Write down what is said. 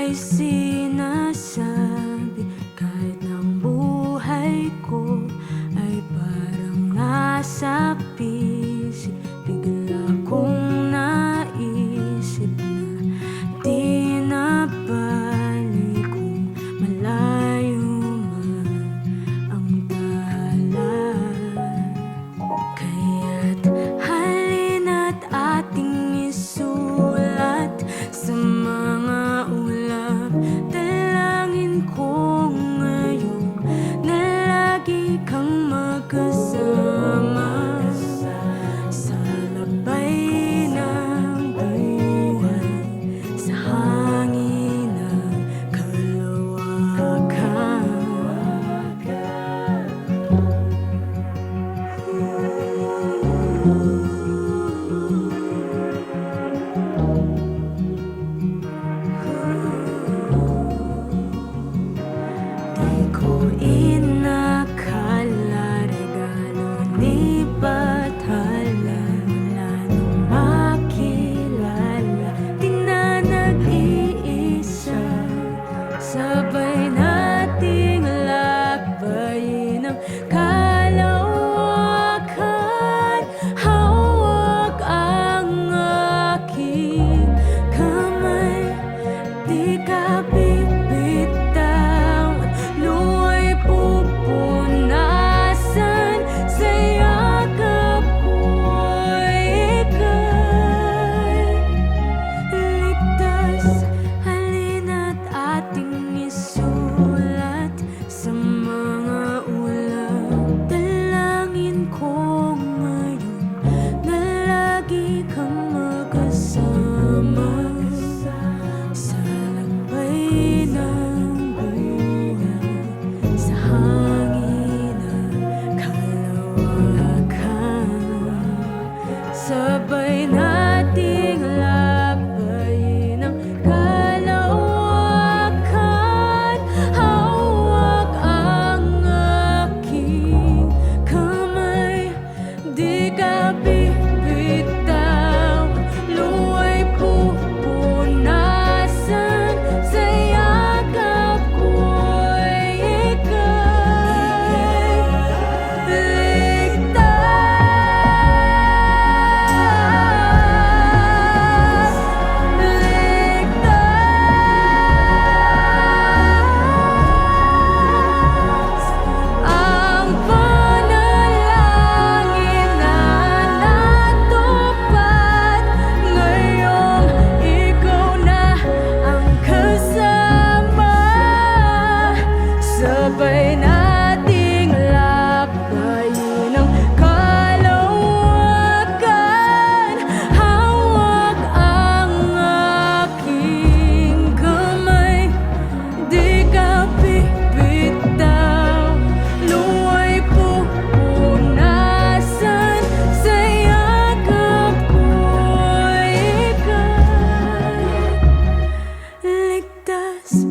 ko'y sinasabi kahit ng buhay ko ay parang nasa pisik. Bigla kong naisip na di na balik kung malayo man ang tala. Kaya't halina't ating isulat sa mga ulap. Dalangin ko ngayon na lagi kang magkasama sa labay ng buhay, sa hangin ng kalawakan. Di ko inakala regalo ni Bathala wala nang makilala. Di na nag-iisa, sabay nating lakbayin ang kalawakan. Hawak ang aking kamay, di ka bibitawan. Luwa'y pupunasan sa yakap ko'y ika'y ligtas. Halina't ating isulat sa mga ulap. Dalangin ko ngayon na lagi kang magkasama sa lakbay ng buhay, sa hangin ng kalawakan. Sabay nating lakbayin ang kalawakan. Hawak ang aking kamay, di ka bibitaw. Luwa'y pupunasan sa yakap ko'y ika'y ligtas. Ligtas ang panalangin na natupad. Ngayong ikaw na ang kasama, sabay nating lakbayin ang kalawakan. Hawak ang aking kamay, di ka bibitaw. Luwa'y pupunasan sa yakap ko'y ika'y ligtas.